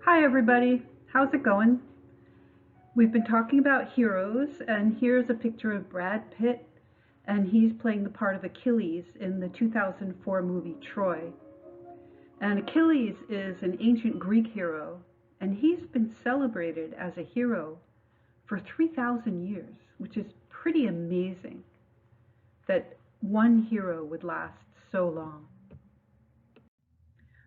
Hi everybody, how's it going? We've been talking about heroes, and here's a picture of Brad Pitt, and he's playing the part of Achilles in the 2004 movie Troy. And Achilles is an ancient Greek hero, and he's been celebrated as a hero for 3,000 years, which is pretty amazing that one hero would last so long.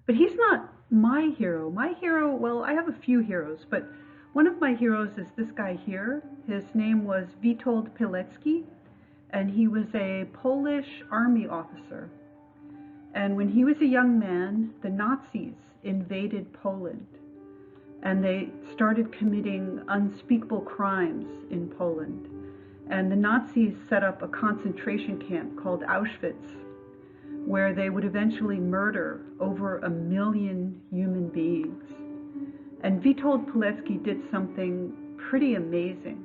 But he's not my hero. My hero, well, I have a few heroes, but one of my heroes is this guy here. His name was Witold Pilecki, and he was a Polish army officer. And when he was a young man, the Nazis invaded Poland, and they started committing unspeakable crimes in Poland. And the Nazis set up a concentration camp called Auschwitz, where they would eventually murder over 1 million human beings. And Witold Pilecki did something pretty amazing.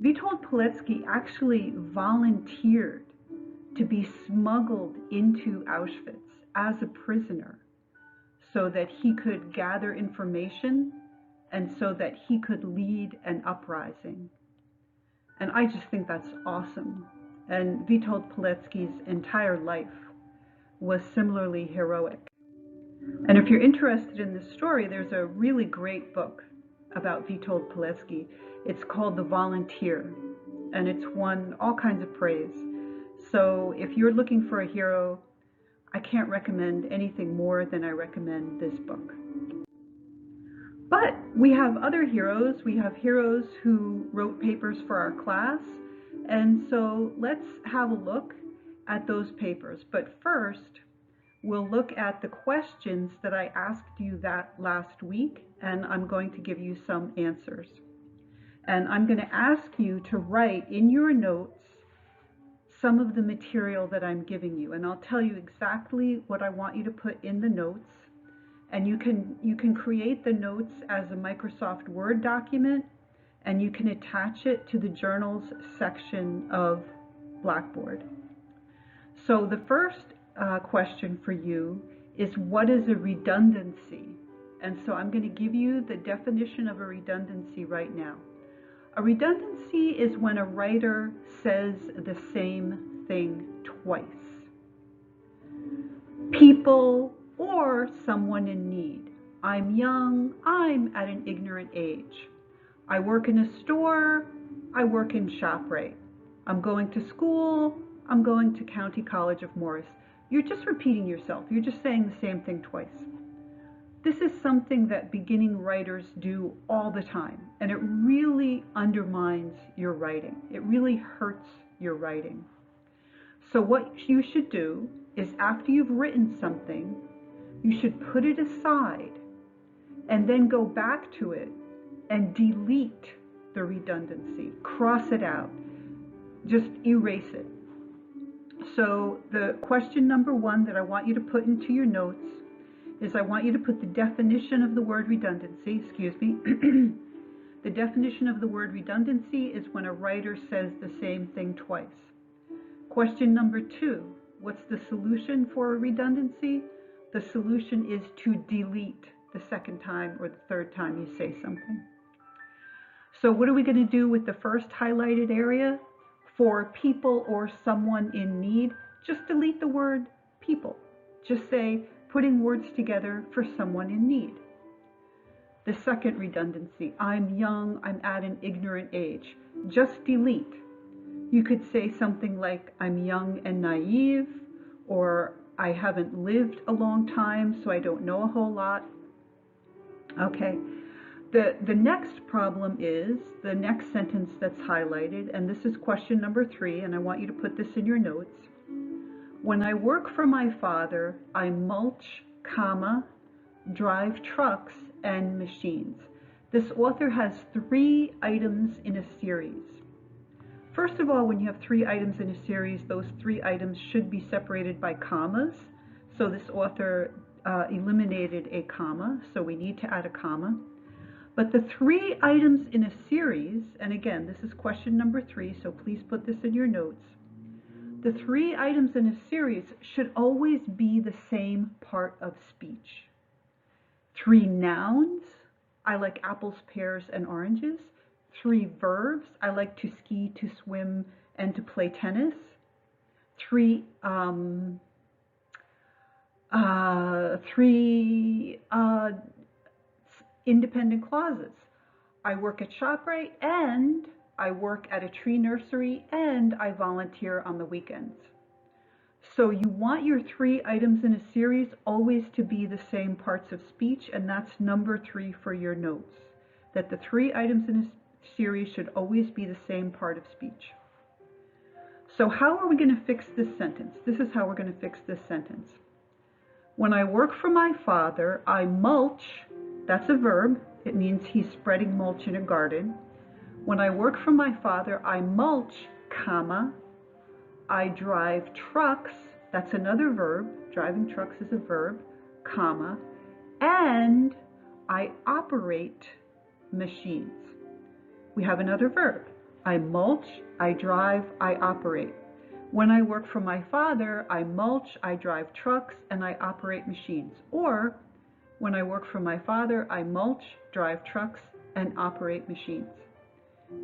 Witold Pilecki actually volunteered to be smuggled into Auschwitz as a prisoner so that he could gather information and so that he could lead an uprising. And I just think that's awesome. And Witold Pilecki's entire life was similarly heroic. And if you're interested in this story, there's a really great book about Witold Pilecki. It's called The Volunteer, and it's won all kinds of praise. So if you're looking for a hero, I can't recommend anything more than I recommend this book. But we have other heroes. We have heroes who wrote papers for our class, and so let's have a look at those papers. But first, we'll look at the questions that I asked you that last week, and I'm going to give you some answers. And I'm going to ask you to write in your notes some of the material that I'm giving you, and I'll tell you exactly what I want you to put in the notes. And you can create the notes as a Microsoft Word document, and you can attach it to the journals section of Blackboard. So the first question for you is, what is a redundancy? And so I'm going to give you the definition of a redundancy right now. A redundancy is when a writer says the same thing twice. People or someone in need. I'm young, I'm at an ignorant age. I work in a store, I work in ShopRite. I'm going to school, I'm going to County College of Morris. You're just repeating yourself. You're just saying the same thing twice. This is something that beginning writers do all the time, and it really undermines your writing. It really hurts your writing. So what you should do is, after you've written something, you should put it aside and then go back to it and delete the redundancy. Cross it out. Just erase it. So the question number one that I want you to put into your notes is, I want you to put the definition of the word redundancy, The definition of the word redundancy is when a writer says the same thing twice. Question number two, what's the solution for a redundancy? The solution is to delete the second time or the third time you say something. So what are we going to do with the first highlighted area? For people or someone in need, just delete the word people. Just say putting words together for someone in need. The second redundancy, I'm young, I'm at an ignorant age. Just delete. You could say something like, I'm young and naive, or I haven't lived a long time, so I don't know a whole lot. Okay. The next problem is the next sentence that's highlighted, and this is question number 3, and I want you to put this in your notes. When I work for my father, I mulch, drive trucks and machines. This author has 3 items in a series. First of all, when you have 3 items in a series, those 3 items should be separated by commas. So this author eliminated a comma, so we need to add a comma. But the 3 items in a series, and again, this is question number 3, so please put this in your notes. The 3 items in a series should always be the same part of speech. 3 nouns, I like apples, pears, and oranges. 3 verbs, I like to ski, to swim, and to play tennis. 3 independent clauses. I work at ShopRite, and I work at a tree nursery, and I volunteer on the weekends. So you want your 3 items in a series always to be the same parts of speech, and that's number 3 for your notes. That the 3 items in a series should always be the same part of speech. So how are we going to fix this sentence? This is how we're going to fix this sentence. When I work for my father, I mulch. That's a verb. It means he's spreading mulch in a garden. When I work for my father, I mulch, comma, I drive trucks. That's another verb. Driving trucks is a verb, comma, and I operate machines. We have another verb. I mulch, I drive, I operate. When I work for my father, I mulch, I drive trucks, and I operate machines. Or, when I work for my father, I mulch, drive trucks, and operate machines.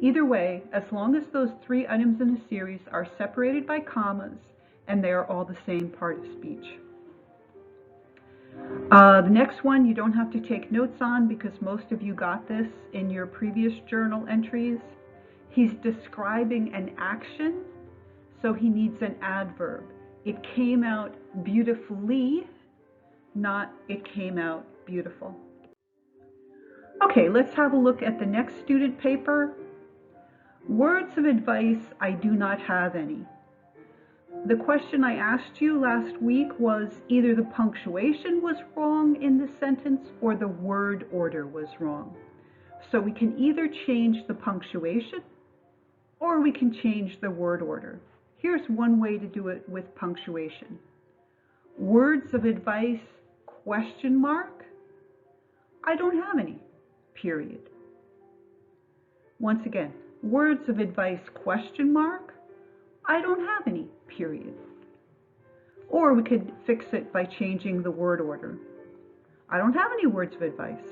Either way, as long as those 3 items in a series are separated by commas and they are all the same part of speech. The next one you don't have to take notes on because most of you got this in your previous journal entries. He's describing an action, so he needs an adverb. It came out beautifully, not it came out beautiful. Okay, let's have a look at the next student paper. Words of advice, I do not have any. The question I asked you last week was either the punctuation was wrong in the sentence or the word order was wrong. So we can either change the punctuation or we can change the word order. Here's one way to do it with punctuation. Words of advice, question mark, I don't have any, period. Once again, words of advice, question mark, I don't have any, period. Or we could fix it by changing the word order. I don't have any words of advice.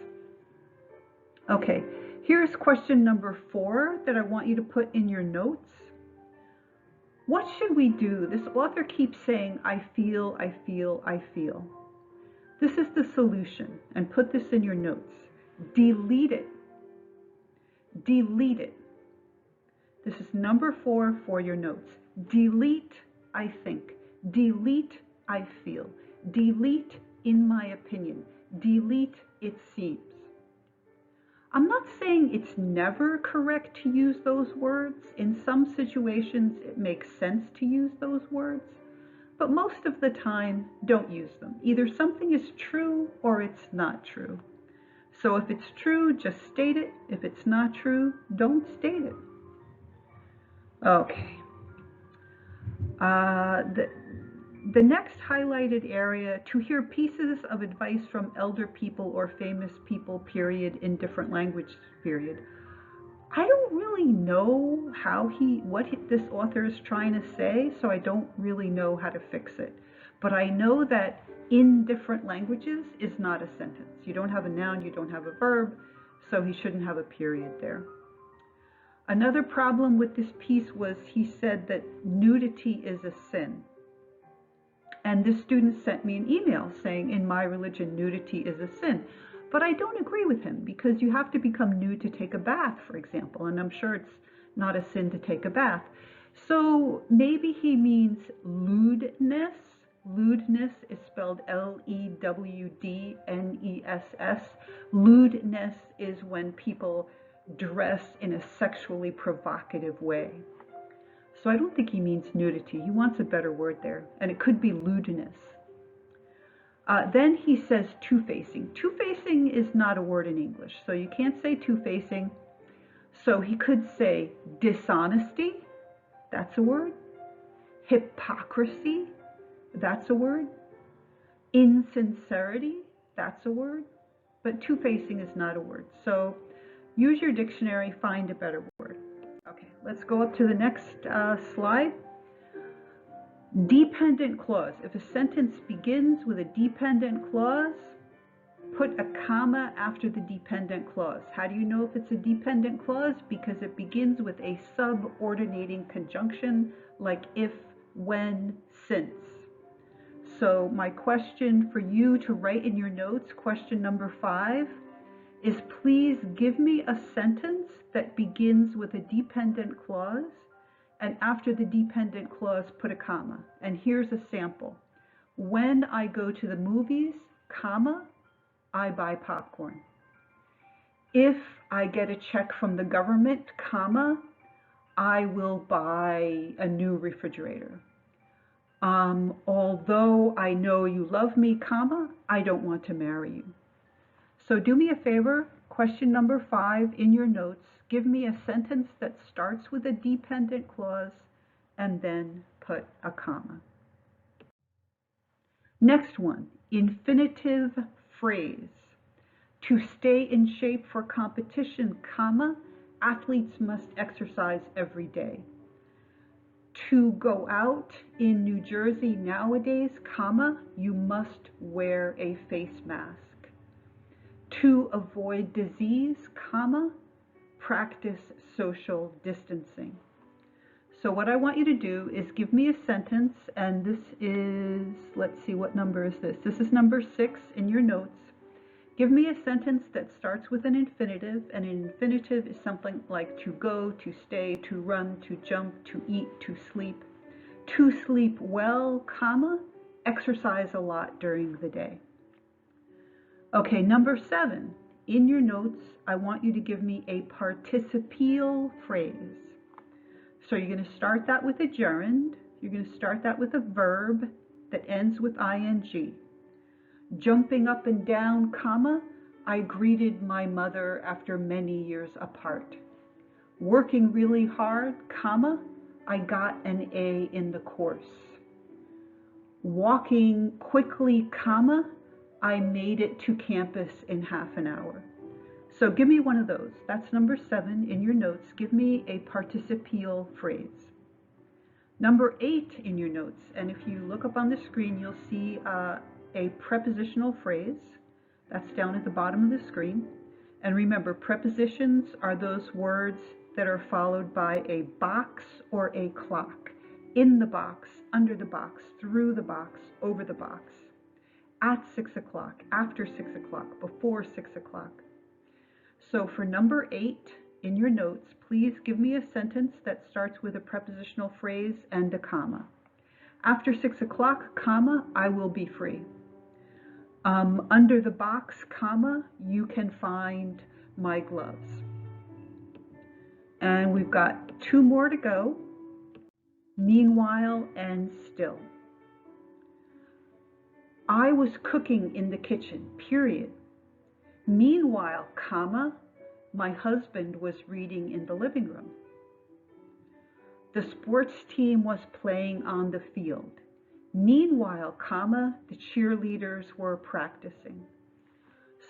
Okay, here's question number 4 that I want you to put in your notes. What should we do? This author keeps saying, I feel, I feel, I feel. This is the solution, and put this in your notes. Delete it. Delete it. This is number 4 for your notes. Delete, I think. Delete, I feel. Delete, in my opinion. Delete, it seems. I'm not saying it's never correct to use those words. In some situations, it makes sense to use those words. But most of the time, don't use them. Either something is true or it's not true. So if it's true, just state it. If it's not true, don't state it. Okay. The next highlighted area, to hear pieces of advice from elder people or famous people, period, in different languages, period. I don't really know what this author is trying to say, so I don't really know how to fix it. But I know that in different languages is not a sentence. You don't have a noun, you don't have a verb, so he shouldn't have a period there. Another problem with this piece was he said that nudity is a sin. And this student sent me an email saying, in my religion, nudity is a sin. But I don't agree with him because you have to become nude to take a bath, for example, and I'm sure it's not a sin to take a bath. So maybe he means lewdness. Lewdness is spelled L-E-W-D-N-E-S-S. Lewdness is when people dress in a sexually provocative way. So I don't think he means nudity. He wants a better word there, and it could be lewdness. Then he says two-facing. Two-facing is not a word in English, so you can't say two-facing. So he could say dishonesty, that's a word. Hypocrisy, that's a word. Insincerity, that's a word. But two-facing is not a word. So use your dictionary, find a better word. Okay, let's go up to the next slide. Dependent clause. If a sentence begins with a dependent clause, put a comma after the dependent clause. How do you know if it's a dependent clause? Because it begins with a subordinating conjunction like if, when, since. So my question for you to write in your notes, question number 5, is please give me a sentence that begins with a dependent clause, and after the dependent clause put a comma. And here's a sample. When I go to the movies, comma, I buy popcorn. If I get a check from the government, comma, I will buy a new refrigerator. Although I know you love me, comma, I don't want to marry you. So do me a favor, question number 5 in your notes, give me a sentence that starts with a dependent clause and then put a comma. Next one, infinitive phrase. To stay in shape for competition, comma, athletes must exercise every day. To go out in New Jersey nowadays, comma, you must wear a face mask. To avoid disease, comma, practice social distancing. So what I want you to do is give me a sentence, and this is, let's see, what number is this? This is number 6 in your notes. Give me a sentence that starts with an infinitive, and an infinitive is something like to go, to stay, to run, to jump, to eat, to sleep. To sleep well, comma, exercise a lot during the day. Okay, number 7, in your notes, I want you to give me a participial phrase. So you're going to start that with a gerund. You're going to start that with a verb that ends with ing. Jumping up and down, comma, I greeted my mother after many years apart. Working really hard, comma, I got an A in the course. Walking quickly, comma, I made it to campus in half an hour. So give me one of those. That's number 7 in your notes. Give me a participial phrase. Number 8 in your notes, and if you look up on the screen, you'll see a prepositional phrase. That's down at the bottom of the screen. And remember, prepositions are those words that are followed by a box or a clock. In the box, under the box, through the box, over the box. At 6 o'clock, after 6 o'clock, before 6 o'clock. So for number 8 in your notes, please give me a sentence that starts with a prepositional phrase and a comma. After 6 o'clock, comma, I will be free. Under the box, comma, you can find my gloves. And we've got 2 more to go. Meanwhile and still. I was cooking in the kitchen, period. Meanwhile, comma, my husband was reading in the living room. The sports team was playing on the field. Meanwhile, comma, the cheerleaders were practicing.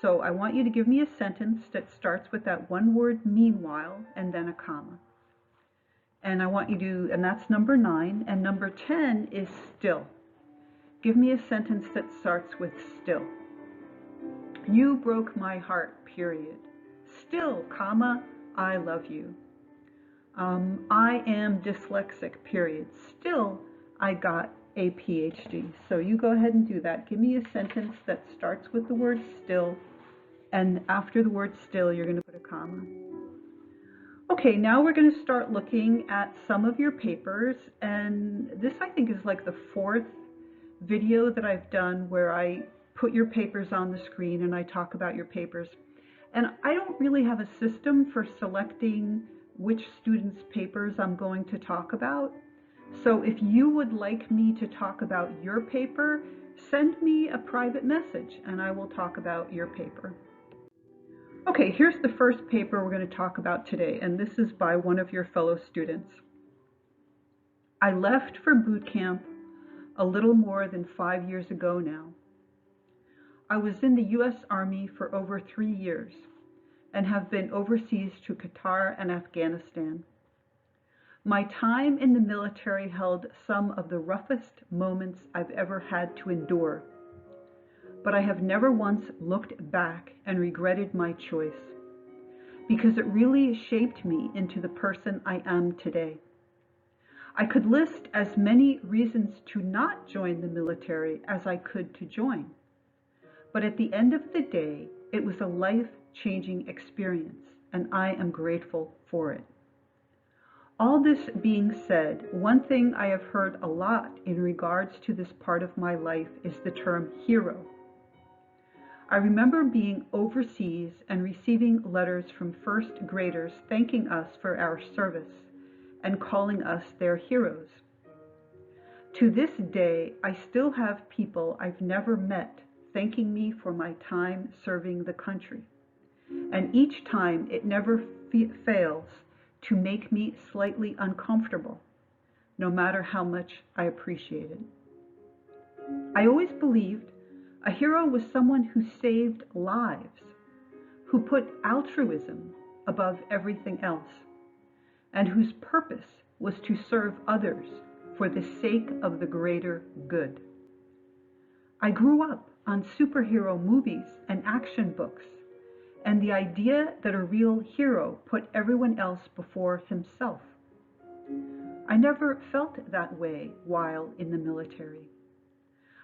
So I want you to give me a sentence that starts with that one word, meanwhile, and then a comma. And I want you to, and that's number 9, and number 10 is still. Give me a sentence that starts with still. You broke my heart, period. Still, comma, I love you. I am dyslexic, period. Still, I got a PhD. So you go ahead and do that. Give me a sentence that starts with the word still, and after the word still, you're going to put a comma. Okay, now we're going to start looking at some of your papers, and this I think is like the 4th video that I've done where I put your papers on the screen and I talk about your papers. And I don't really have a system for selecting which students' papers I'm going to talk about. So if you would like me to talk about your paper, send me a private message and I will talk about your paper. Okay, here's the first paper we're going to talk about today, and this is by one of your fellow students. I left for boot camp a little more than 5 years ago now. I was in the U.S. Army for over 3 years and have been overseas to Qatar and Afghanistan. My time in the military held some of the roughest moments I've ever had to endure. but I have never once looked back and regretted my choice, because it really shaped me into the person I am today. I could list as many reasons to not join the military as I could to join, but at the end of the day, it was a life-changing experience, and I am grateful for it. All this being said, one thing I have heard a lot in regards to this part of my life is the term hero. I remember being overseas and receiving letters from first graders thanking us for our service and calling us their heroes. To this day, I still have people I've never met thanking me for my time serving the country. And each time it never fails to make me slightly uncomfortable, no matter how much I appreciate it. I always believed a hero was someone who saved lives, who put altruism above everything else, and whose purpose was to serve others for the sake of the greater good. I grew up on superhero movies and action books, and the idea that a real hero put everyone else before himself. I never felt that way while in the military.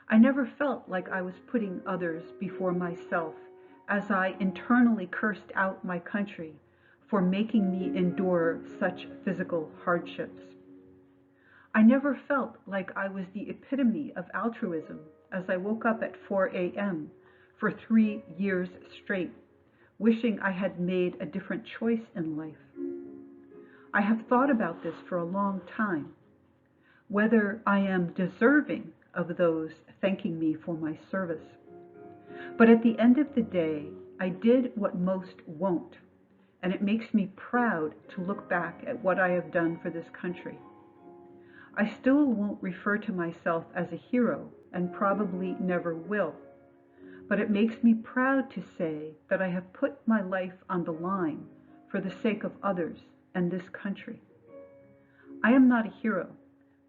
I never felt like I was putting others before myself as I internally cursed out my country for making me endure such physical hardships. I never felt like I was the epitome of altruism as I woke up at 4 a.m. for 3 years straight, wishing I had made a different choice in life. I have thought about this for a long time, whether I am deserving of those thanking me for my service. But at the end of the day, I did what most won't, and it makes me proud to look back at what I have done for this country. I still won't refer to myself as a hero, and probably never will, but it makes me proud to say that I have put my life on the line for the sake of others and this country. I am not a hero,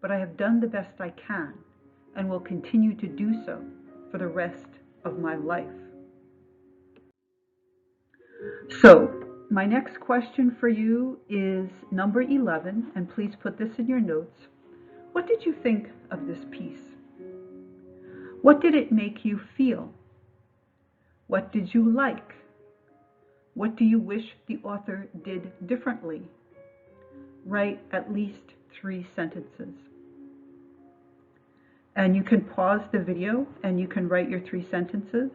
but I have done the best I can and will continue to do so for the rest of my life. So, my next question for you is number 11, and please put this in your notes. What did you think of this piece? What did it make you feel? What did you like? What do you wish the author did differently? Write at least 3 sentences. And you can pause the video and you can write your 3 sentences.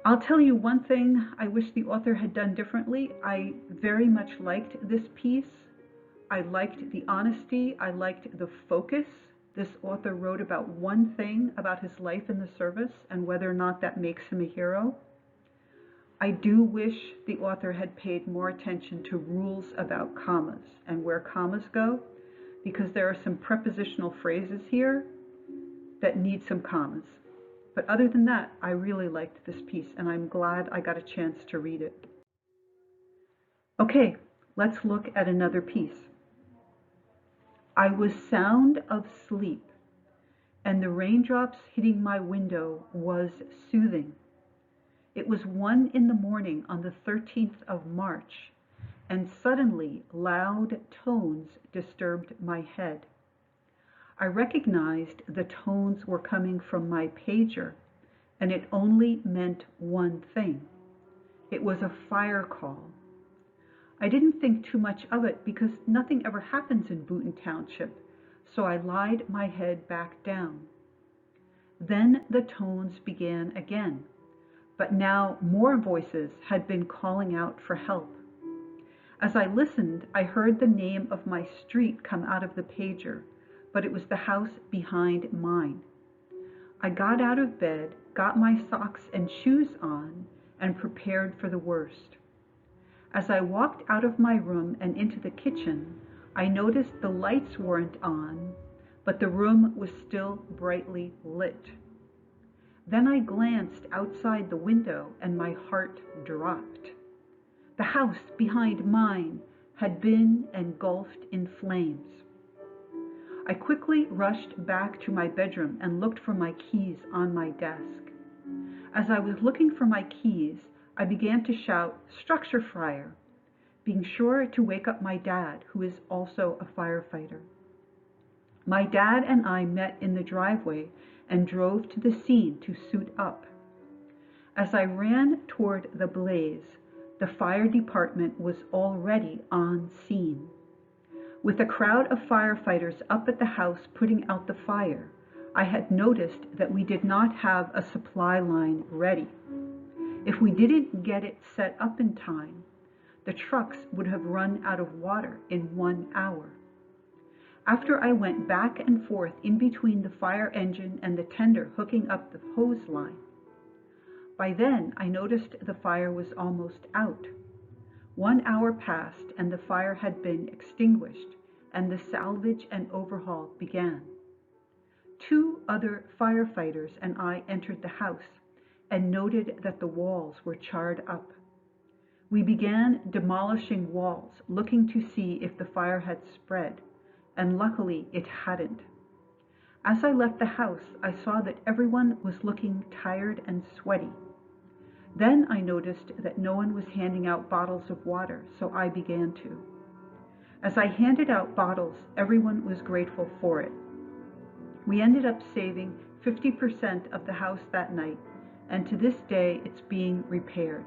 I'll tell you one thing I wish the author had done differently. I very much liked this piece. I liked the honesty. I liked the focus. This author wrote about one thing about his life in the service and whether or not that makes him a hero. I do wish the author had paid more attention to rules about commas and where commas go, because there are some prepositional phrases here that need some commas. But other than that, I really liked this piece, and I'm glad I got a chance to read it. Okay, let's look at another piece. I was sound of sleep, and the raindrops hitting my window was soothing. It was 1 in the morning on the 13th of March, and suddenly loud tones disturbed my head. I recognized the tones were coming from my pager, and it only meant one thing. It was a fire call. I didn't think too much of it because nothing ever happens in Boonton Township, so I lied my head back down. Then the tones began again, but now more voices had been calling out for help. As I listened, I heard the name of my street come out of the pager, but it was the house behind mine. I got out of bed, got my socks and shoes on, and prepared for the worst. As I walked out of my room and into the kitchen, I noticed the lights weren't on, but the room was still brightly lit. Then I glanced outside the window and my heart dropped. The house behind mine had been engulfed in flames. I quickly rushed back to my bedroom and looked for my keys on my desk. As I was looking for my keys, I began to shout, "Structure fire," being sure to wake up my dad, who is also a firefighter. My dad and I met in the driveway and drove to the scene to suit up. As I ran toward the blaze, the fire department was already on scene. With a crowd of firefighters up at the house putting out the fire, I had noticed that we did not have a supply line ready. If we didn't get it set up in time, the trucks would have run out of water in 1 hour. After I went back and forth in between the fire engine and the tender hooking up the hose line, by then I noticed the fire was almost out. 1 hour passed and the fire had been extinguished, and the salvage and overhaul began. 2 other firefighters and I entered the house and noted that the walls were charred up. We began demolishing walls, looking to see if the fire had spread, and luckily it hadn't. As I left the house, I saw that everyone was looking tired and sweaty. Then I noticed that no one was handing out bottles of water, so I began to. As I handed out bottles, everyone was grateful for it. We ended up saving 50% of the house that night, and to this day it's being repaired.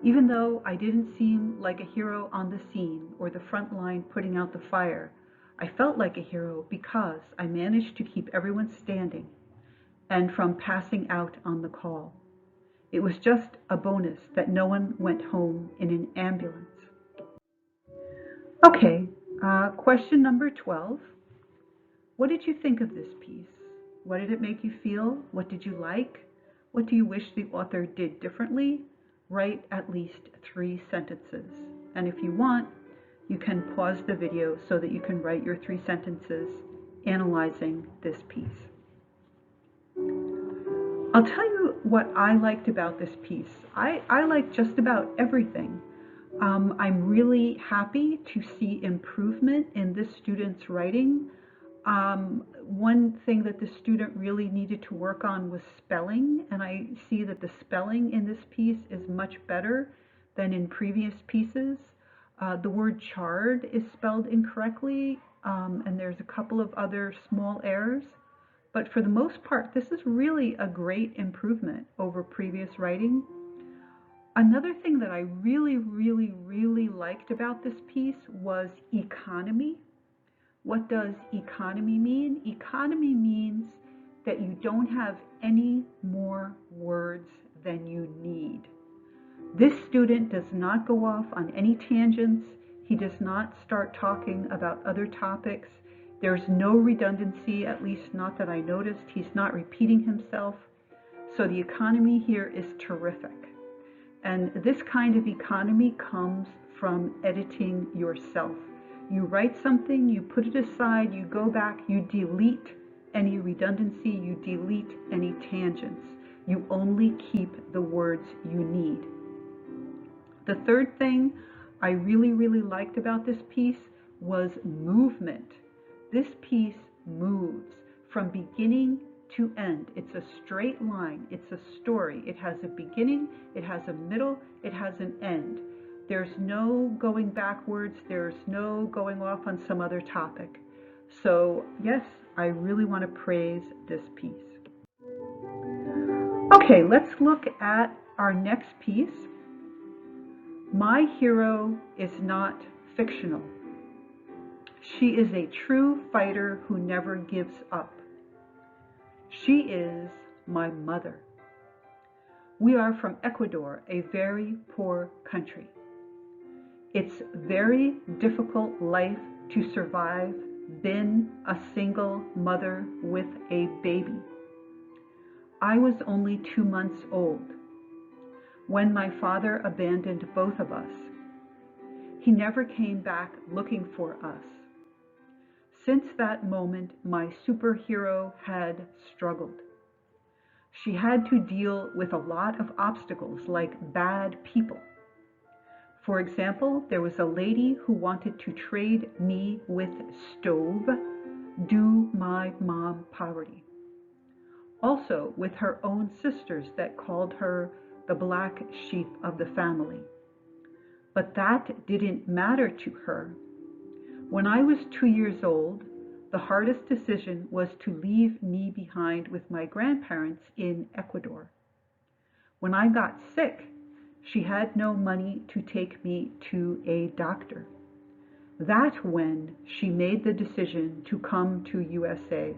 Even though I didn't seem like a hero on the scene or the front line putting out the fire, I felt like a hero because I managed to keep everyone standing and from passing out on the call. It was just a bonus that no one went home in an ambulance. Okay, question number 12. What did you think of this piece? What did it make you feel? What did you like? What do you wish the author did differently? Write at least 3 sentences. And if you want, you can pause the video so that you can write your 3 sentences analyzing this piece. I'll tell you what I liked about this piece. I liked just about everything. I'm really happy to see improvement in this student's writing. One thing that the student really needed to work on was spelling, and I see that the spelling in this piece is much better than in previous pieces. The word charred is spelled incorrectly, and there's a couple of other small errors. But for the most part, this is really a great improvement over previous writing. Another thing that I really liked about this piece was economy. What does economy mean? Economy means that you don't have any more words than you need. This student does not go off on any tangents. He does not start talking about other topics. There's no redundancy, at least not that I noticed. He's not repeating himself. So the economy here is terrific. And this kind of economy comes from editing yourself. You write something, you put it aside, you go back, you delete any redundancy, you delete any tangents. You only keep the words you need. The third thing I really liked about this piece was movement. This piece moves from beginning to end. It's a straight line. It's a story. It has a beginning, it has a middle, it has an end. There's no going backwards. There's no going off on some other topic. So yes, I really want to praise this piece. Okay, let's look at our next piece. My hero is not fictional. She is a true fighter who never gives up. She is my mother. We are from Ecuador, a very poor country. It's very difficult life to survive being a single mother with a baby. I was only 2 months old when my father abandoned both of us. He never came back looking for us. Since that moment, my superhero had struggled. She had to deal with a lot of obstacles like bad people. For example, there was a lady who wanted to trade me with Stove, Do my mom poverty. Also with her own sisters that called her the black sheep of the family. But that didn't matter to her. When I was 2 years old, the hardest decision was to leave me behind with my grandparents in Ecuador. When I got sick, she had no money to take me to a doctor. That's when she made the decision to come to USA.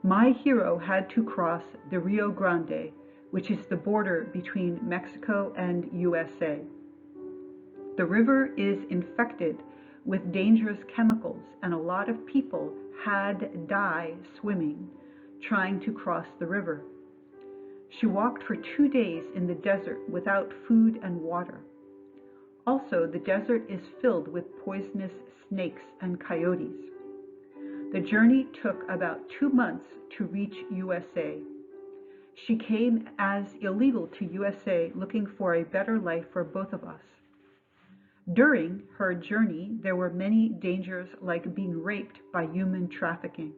My hero had to cross the Rio Grande, which is the border between Mexico and USA. The river is infected with dangerous chemicals, and a lot of people had died swimming, trying to cross the river. She walked for 2 days in the desert without food and water. Also, the desert is filled with poisonous snakes and coyotes. The journey took about 2 months to reach USA. She came as illegal to USA looking for a better life for both of us. During her journey, there were many dangers like being raped by human trafficking.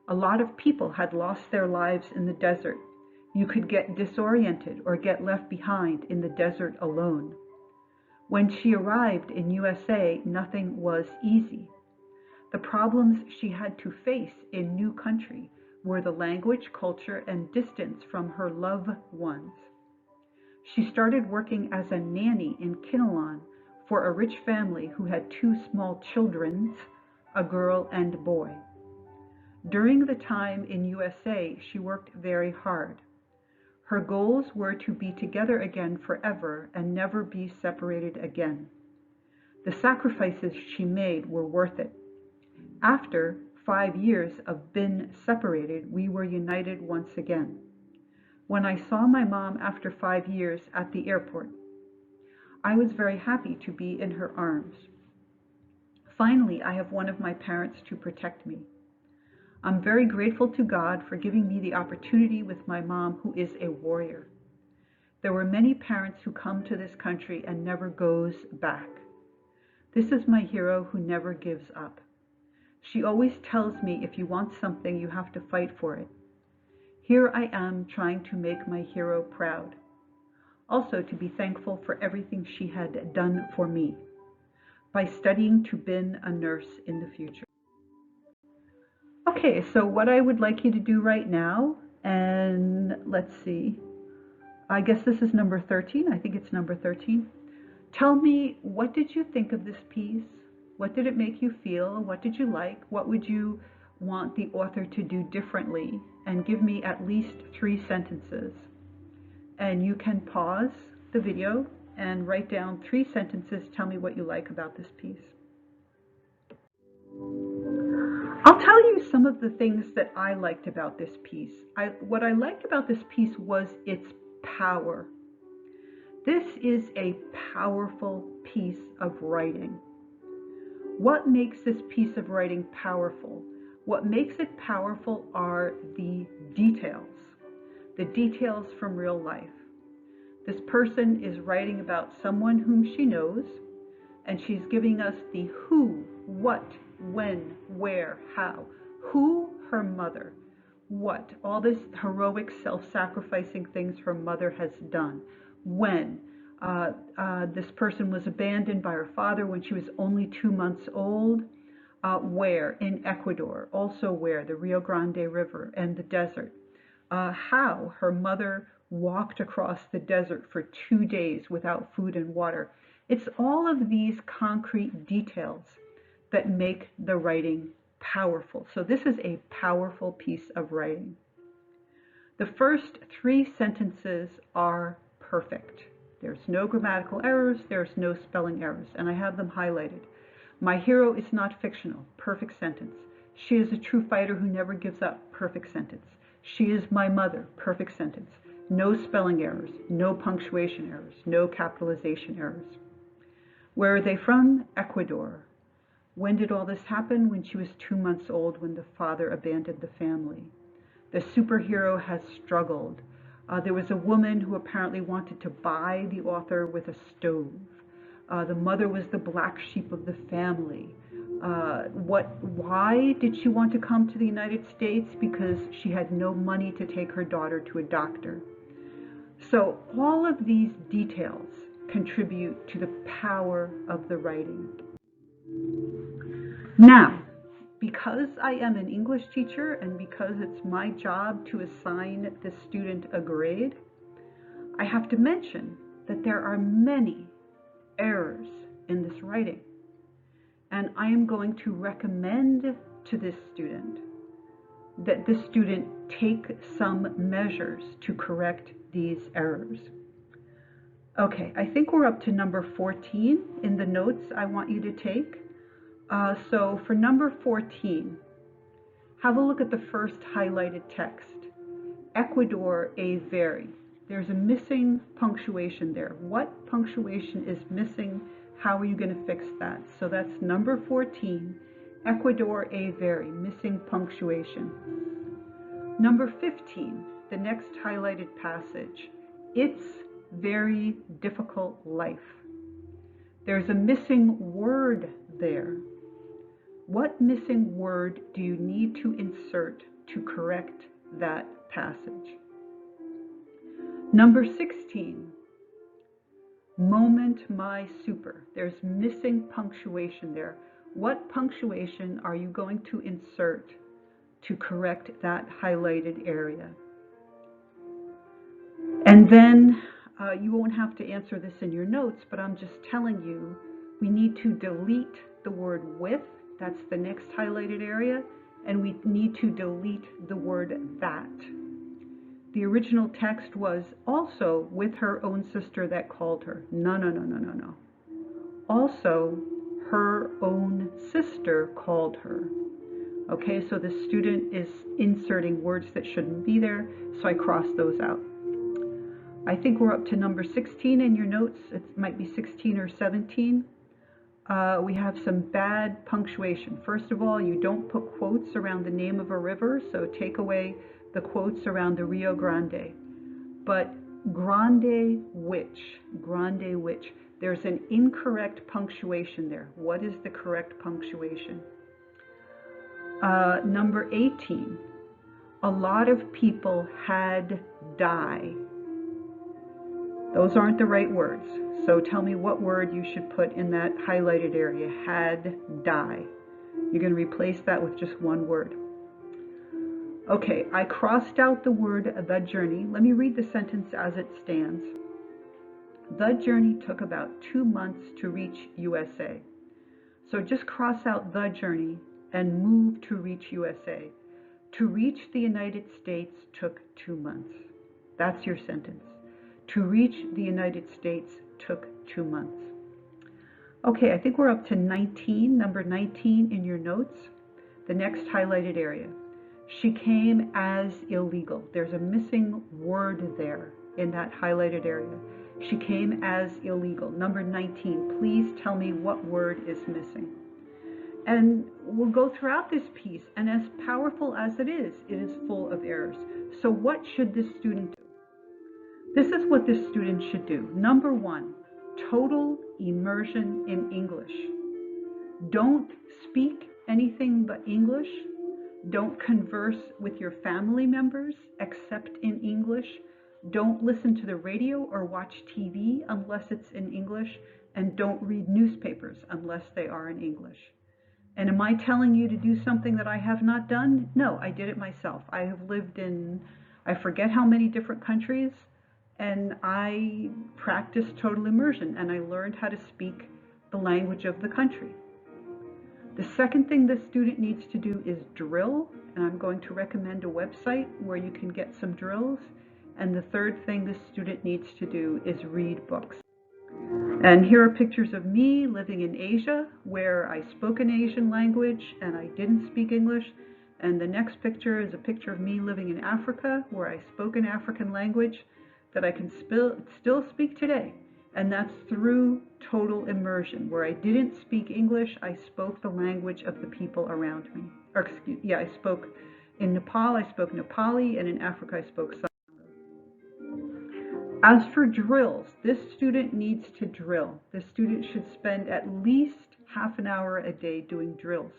A lot of people had lost their lives in the desert. You could get disoriented or get left behind in the desert alone. When she arrived in USA, nothing was easy. The problems she had to face in new country were the language, culture, and distance from her loved ones. She started working as a nanny in Kinnelon for a rich family who had 2 small children, a girl and boy. During the time in USA, she worked very hard. Her goals were to be together again forever and never be separated again. The sacrifices she made were worth it. After 5 years of being separated, we were united once again. When I saw my mom after 5 years at the airport, I was very happy to be in her arms. Finally, I have one of my parents to protect me. I'm very grateful to God for giving me the opportunity with my mom, who is a warrior. There were many parents who come to this country and never goes back. This is my hero who never gives up. She always tells me if you want something, you have to fight for it. Here I am trying to make my hero proud. Also to be thankful for everything she had done for me by studying to be a nurse in the future. Okay, so what I would like you to do right now, and let's see, I guess this is number 13. I think it's number 13. Tell me, what did you think of this piece? What did it make you feel? What did you like? What would you want the author to do differently? And give me at least 3 sentences. And you can pause the video and write down 3 sentences. Tell me what you like about this piece. I'll tell you some of the things that I liked about this piece. What I liked about this piece was its power. This is a powerful piece of writing. What makes this piece of writing powerful? What makes it powerful are the details from real life. This person is writing about someone whom she knows, and she's giving us the who, what, when, where, how. Who? Her mother. What? All this heroic, self-sacrificing things her mother has done. When? This person was abandoned by her father when she was only 2 months old. Where? In Ecuador. Also where? The Rio Grande River and the desert. How? Her mother walked across the desert for 2 days without food and water. It's all of these concrete details that make the writing powerful. So this is a powerful piece of writing. The first 3 sentences are perfect. There's no grammatical errors, there's no spelling errors, and I have them highlighted. My hero is not fictional, perfect sentence. She is a true fighter who never gives up, perfect sentence. She is my mother, perfect sentence. No spelling errors, no punctuation errors, no capitalization errors. Where are they from? Ecuador. When did all this happen? When she was 2 months old, when the father abandoned the family. The superhero has struggled. There was a woman who apparently wanted to buy the author with a stove. The mother was the black sheep of the family. Why did she want to come to the United States? Because she had no money to take her daughter to a doctor. So all of these details contribute to the power of the writing. Now, because I am an English teacher and because it's my job to assign the student a grade, I have to mention that there are many errors in this writing. And I am going to recommend to this student that this student take some measures to correct these errors. Okay, I think we're up to number 14 in the notes I want you to take. So for number 14, have a look at the first highlighted text. Ecuador a very. There's a missing punctuation there. What punctuation is missing? How are you going to fix that? So that's number 14, Ecuador a very, missing punctuation. Number 15, the next highlighted passage, it's very difficult life. There's a missing word there. What missing word do you need to insert to correct that passage? Number 16, moment my super. There's missing punctuation there. What punctuation are you going to insert to correct that highlighted area? And then you won't have to answer this in your notes, but I'm just telling you, we need to delete the word with. That's the next highlighted area. And we need to delete the word that. The original text was also with her own sister that called her. No. Also, her own sister called her. Okay, so the student is inserting words that shouldn't be there, so I crossed those out. I think we're up to number 16 in your notes. It might be 16 or 17. We have some bad punctuation. First of all, you don't put quotes around the name of a river, so take away the quotes around the Rio Grande. But grande which, there's an incorrect punctuation there. What is the correct punctuation? Number 18, a lot of people had die. Those aren't the right words. So tell me what word you should put in that highlighted area, had die. You're going to replace that with just one word. Okay, I crossed out the word the journey. Let me read the sentence as it stands. The journey took about 2 months to reach USA. So just cross out the journey and move to reach USA. To reach the United States took 2 months. That's your sentence. To reach the United States took 2 months. Okay, I think we're up to 19, number 19 in your notes. The next highlighted area. She came as illegal. There's a missing word there in that highlighted area. She came as illegal. Number 19, please tell me what word is missing. And we'll go throughout this piece, and as powerful as it is full of errors. So what should this student do? This is what this student should do. Number 1, total immersion in English. Don't speak anything but English. Don't converse with your family members except in English. Don't listen to the radio or watch TV unless it's in English. And don't read newspapers unless they are in English. And am I telling you to do something that I have not done? No, I did it myself. I have lived in, I forget how many different countries, and I practiced total immersion, and I learned how to speak the language of the country. The second thing the student needs to do is drill, and I'm going to recommend a website where you can get some drills. And the third thing the student needs to do is read books. And here are pictures of me living in Asia, where I spoke an Asian language and I didn't speak English. And the next picture is a picture of me living in Africa, where I spoke an African language that I can still speak today. And that's through total immersion. Where I didn't speak English, I spoke the language of the people around me. I spoke in Nepal, I spoke Nepali, and in Africa, I spoke Sango. As for drills, this student needs to drill. This student should spend at least half an hour a day doing drills.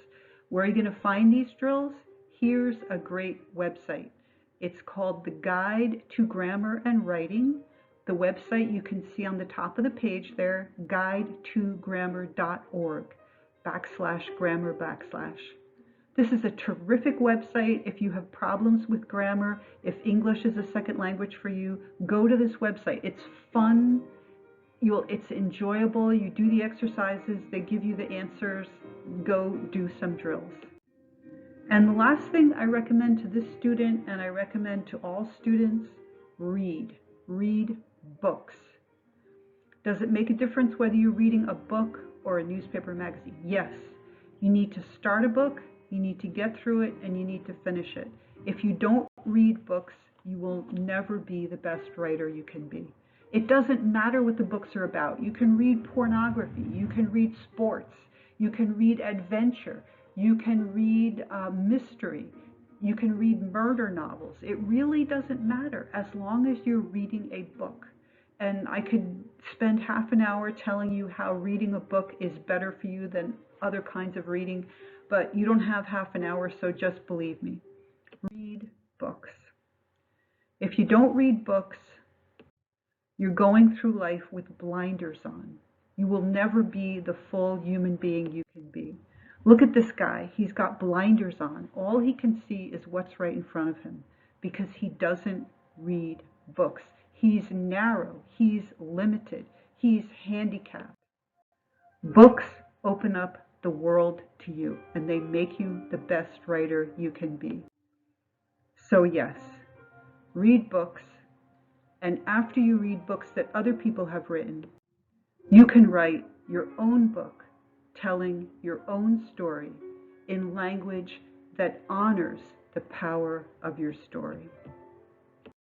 Where are you going to find these drills? Here's a great website. It's called The Guide to Grammar and Writing. The website you can see on the top of the page there, guidetogrammar.org/grammar/. This is a terrific website. If you have problems with grammar, if English is a second language for you, go to this website. It's fun. It's enjoyable. You do the exercises. They give you the answers. Go do some drills. And the last thing I recommend to this student, and I recommend to all students, read. Read books. Does it make a difference whether you're reading a book or a newspaper magazine? Yes. You need to start a book, you need to get through it, and you need to finish it. If you don't read books, you will never be the best writer you can be. It doesn't matter what the books are about. You can read pornography, you can read sports, you can read adventure, you can read mystery, you can read murder novels. It really doesn't matter as long as you're reading a book. And I could spend half an hour telling you how reading a book is better for you than other kinds of reading, but you don't have half an hour, so just believe me. Read books. If you don't read books, you're going through life with blinders on. You will never be the full human being you can be. Look at this guy. He's got blinders on. All he can see is what's right in front of him because he doesn't read books. He's narrow. He's limited. He's handicapped. Books open up the world to you and they make you the best writer you can be. So yes, read books. And after you read books that other people have written, you can write your own book telling your own story in language that honors the power of your story.